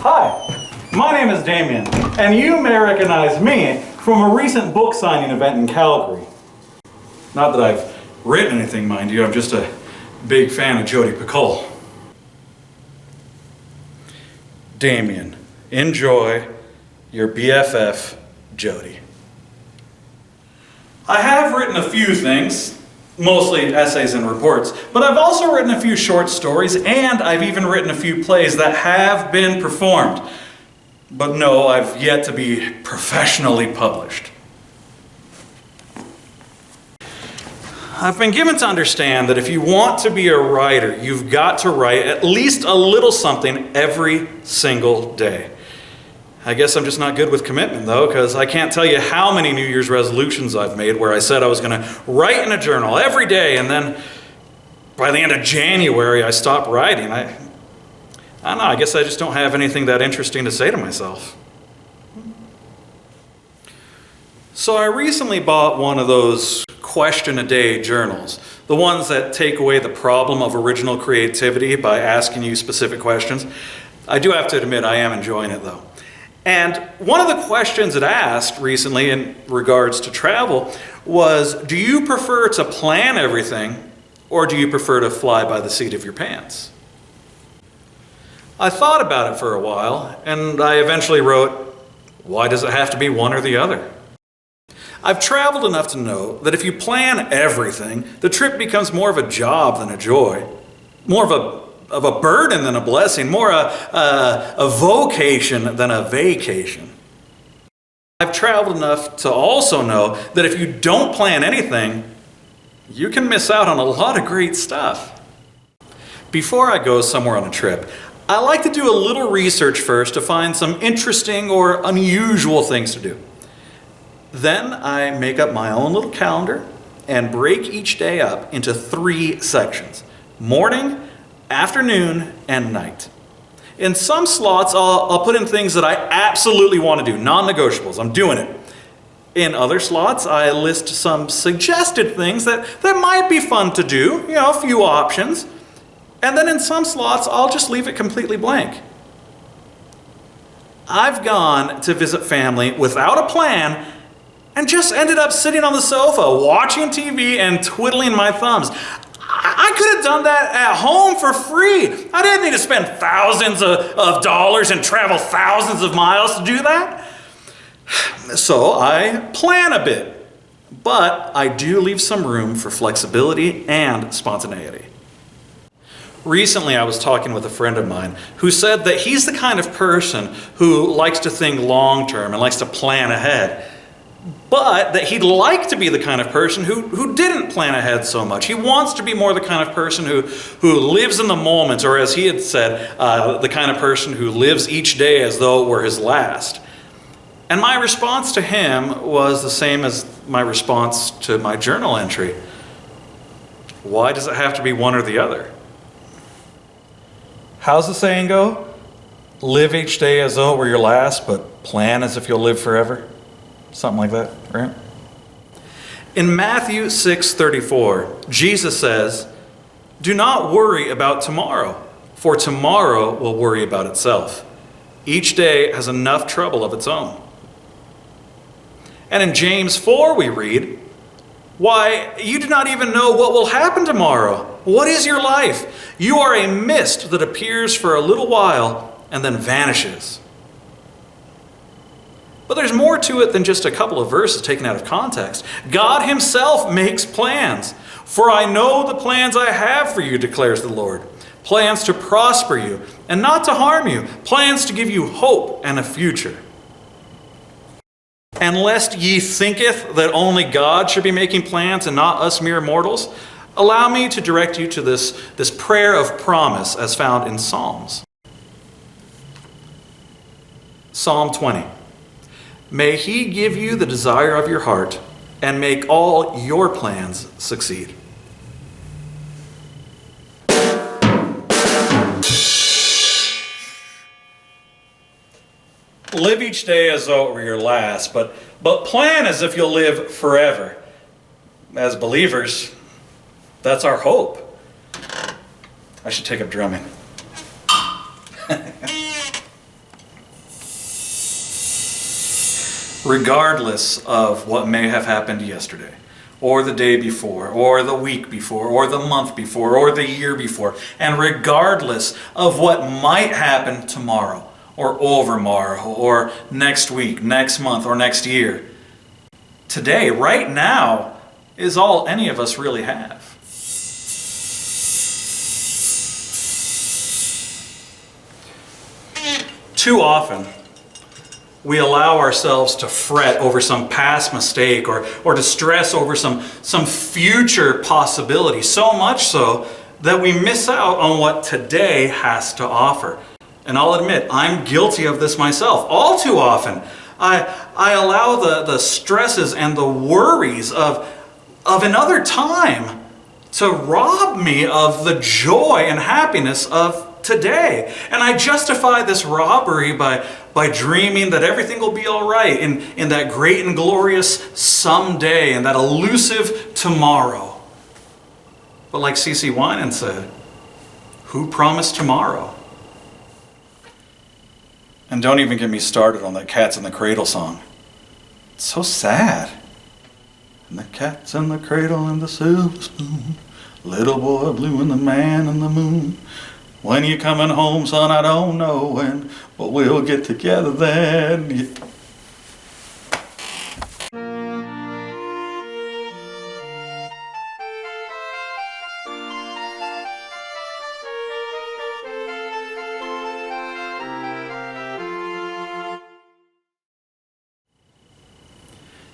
Hi, my name is Damien, and you may recognize me from a recent book signing event in Calgary. Not that I've written anything, mind you, I'm just a big fan of Jodi Picoult. Damien, enjoy your BFF, Jodi. I have written a few things, mostly essays and reports, but I've also written a few short stories, and I've even written a few plays that have been performed. But no, I've yet to be professionally published. I've been given to understand that if you want to be a writer, you've got to write at least a little something every single day. I guess I'm just not good with commitment, though, because I can't tell you how many New Year's resolutions I've made where I said I was going to write in a journal every day, and then by the end of January, I stopped writing. I don't know, I guess I just don't have anything that interesting to say to myself. So I recently bought one of those question-a-day journals, the ones that take away the problem of original creativity by asking you specific questions. I do have to admit I am enjoying it, though. And one of the questions it asked recently in regards to travel was, do you prefer to plan everything, or do you prefer to fly by the seat of your pants? I thought about it for a while, and I eventually wrote, why does it have to be one or the other? I've traveled enough to know that if you plan everything, the trip becomes more of a job than a joy, more of a burden than a blessing, more a vocation than a vacation. I've traveled enough to also know that if you don't plan anything, you can miss out on a lot of great stuff. Before I go somewhere on a trip, I like to do a little research first to find some interesting or unusual things to do. Then I make up my own little calendar and break each day up into 3 sections: morning, afternoon, and night. In some slots, I'll put in things that I absolutely want to do, non-negotiables. I'm doing it. In other slots, I list some suggested things that might be fun to do, a few options. And then in some slots, I'll just leave it completely blank. I've gone to visit family without a plan and just ended up sitting on the sofa, watching TV and twiddling my thumbs. I could have done that at home for free. I didn't need to spend thousands of dollars and travel thousands of miles to do that. So I plan a bit, but I do leave some room for flexibility and spontaneity. Recently, I was talking with a friend of mine who said that he's the kind of person who likes to think long-term and likes to plan ahead, but that he'd like to be the kind of person who didn't plan ahead so much. He wants to be more the kind of person who lives in the moment, or as he had said, the kind of person who lives each day as though it were his last. And my response to him was the same as my response to my journal entry. Why does it have to be one or the other? How's the saying go? Live each day as though it were your last, but plan as if you'll live forever. Something like that, right? In Matthew 6:34, Jesus says, "Do not worry about tomorrow, for tomorrow will worry about itself. Each day has enough trouble of its own." And in James 4 we read, "Why, you do not even know what will happen tomorrow. What is your life? You are a mist that appears for a little while and then vanishes." But there's more to it than just a couple of verses taken out of context. God himself makes plans. "For I know the plans I have for you, declares the Lord. Plans to prosper you and not to harm you. Plans to give you hope and a future. And lest ye thinketh that only God should be making plans and not us mere mortals, allow me to direct you to this prayer of promise as found in Psalms. Psalm 20. May he give you the desire of your heart and make all your plans succeed. Live each day as though it were your last, but plan as if you'll live forever. As believers, that's our hope. I should take up drumming. regardless of what may have happened yesterday, or the day before, or the week before, or the month before, or the year before, and regardless of what might happen tomorrow, or overmorrow, or next week, next month, or next year. Today, right now, is all any of us really have. Too often, we allow ourselves to fret over some past mistake or to stress over some future possibility, so much so that we miss out on what today has to offer. And I'll admit, I'm guilty of this myself. All too often, I allow the stresses and the worries of another time to rob me of the joy and happiness of today. And I justify this robbery by dreaming that everything will be all right in that great and glorious someday and that elusive tomorrow. But like C.C. Winan said, who promised tomorrow? And don't even get me started on that Cats in the Cradle song. It's so sad. And the cat's in the cradle and the silver spoon, little boy blue and the man in the moon. When you coming home, son, I don't know when, but we'll get together then.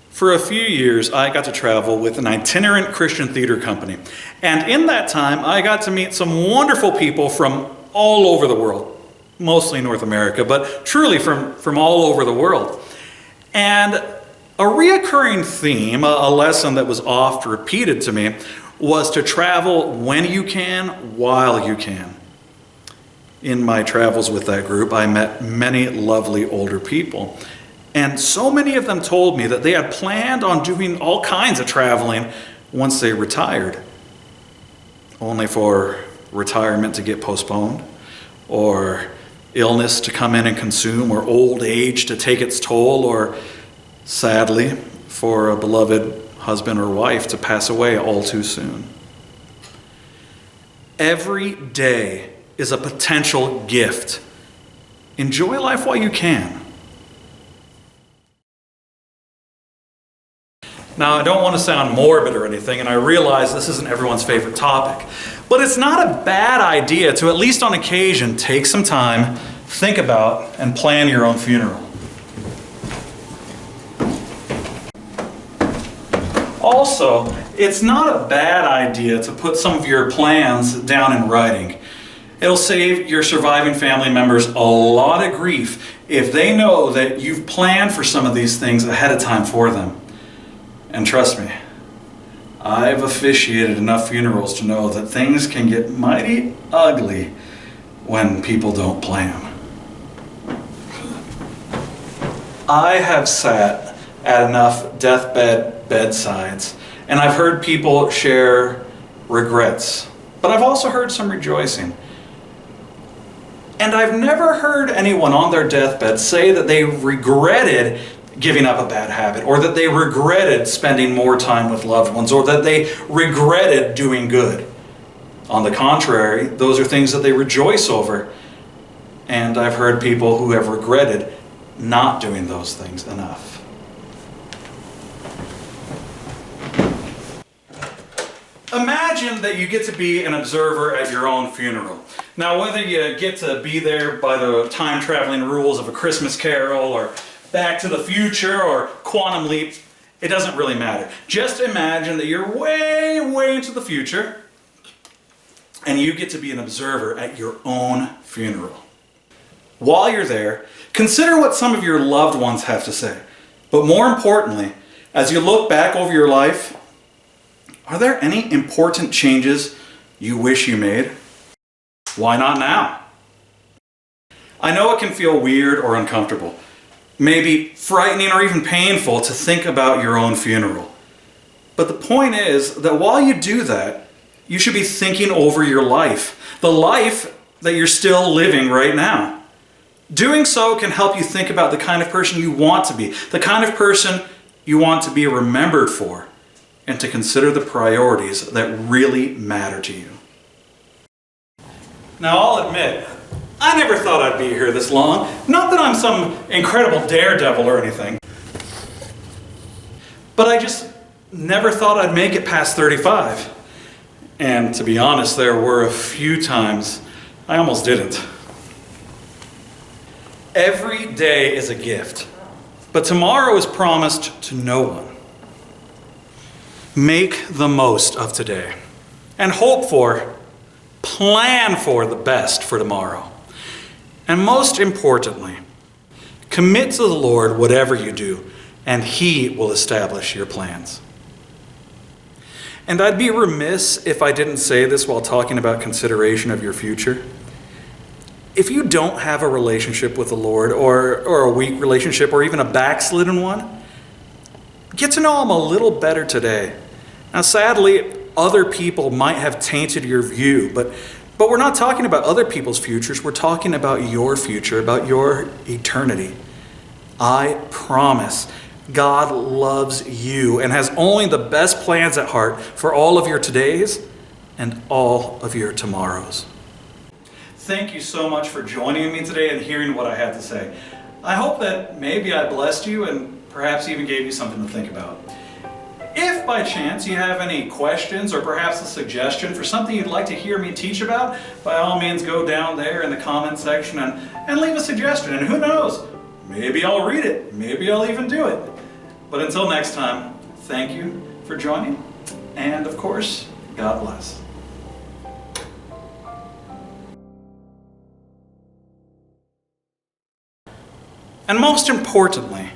For a few years, I got to travel with an itinerant Christian theater company. And in that time, I got to meet some wonderful people from all over the world, mostly North America, but truly from all over the world. And a reoccurring theme, a lesson that was oft repeated to me, was to travel when you can, while you can. In my travels with that group, I met many lovely older people. And so many of them told me that they had planned on doing all kinds of traveling once they retired, only for retirement to get postponed, or illness to come in and consume, or old age to take its toll, or sadly, for a beloved husband or wife to pass away all too soon. Every day is a potential gift. Enjoy life while you can. Now, I don't want to sound morbid or anything, and I realize this isn't everyone's favorite topic, but it's not a bad idea to, at least on occasion, take some time, think about, and plan your own funeral. Also, it's not a bad idea to put some of your plans down in writing. It'll save your surviving family members a lot of grief if they know that you've planned for some of these things ahead of time for them. And trust me, I've officiated enough funerals to know that things can get mighty ugly when people don't plan. I have sat at enough deathbed bedsides, and I've heard people share regrets, but I've also heard some rejoicing. And I've never heard anyone on their deathbed say that they regretted giving up a bad habit, or that they regretted spending more time with loved ones, or that they regretted doing good. On the contrary, those are things that they rejoice over. And I've heard people who have regretted not doing those things enough. Imagine that you get to be an observer at your own funeral. Now, whether you get to be there by the time-traveling rules of A Christmas Carol, or Back to the Future, or Quantum Leap, it doesn't really matter. Just imagine that you're way, way into the future, and you get to be an observer at your own funeral. While you're there, consider what some of your loved ones have to say. But more importantly, as you look back over your life, are there any important changes you wish you made? Why not now? I know it can feel weird or uncomfortable, maybe frightening or even painful to think about your own funeral. But the point is that while you do that, you should be thinking over your life, the life that you're still living right now. Doing so can help you think about the kind of person you want to be, the kind of person you want to be remembered for, and to consider the priorities that really matter to you. Now, I'll admit, I never thought I'd be here this long. Not that I'm some incredible daredevil or anything, but I just never thought I'd make it past 35. And to be honest, there were a few times I almost didn't. Every day is a gift, but tomorrow is promised to no one. Make the most of today and hope for, plan for the best for tomorrow. And most importantly, commit to the Lord whatever you do, and He will establish your plans. And I'd be remiss if I didn't say this while talking about consideration of your future. If you don't have a relationship with the Lord, or a weak relationship, or even a backslidden one, get to know Him a little better today. Now, sadly, other people might have tainted your view, but we're not talking about other people's futures. We're talking about your future, about your eternity. I promise God loves you and has only the best plans at heart for all of your todays and all of your tomorrows. Thank you so much for joining me today and hearing what I had to say. I hope that maybe I blessed you and perhaps even gave you something to think about. If by chance you have any questions or perhaps a suggestion for something you'd like to hear me teach about, by all means go down there in the comment section and leave a suggestion. And who knows, maybe I'll read it, maybe I'll even do it. But until next time, thank you for joining, and of course, God bless. And most importantly,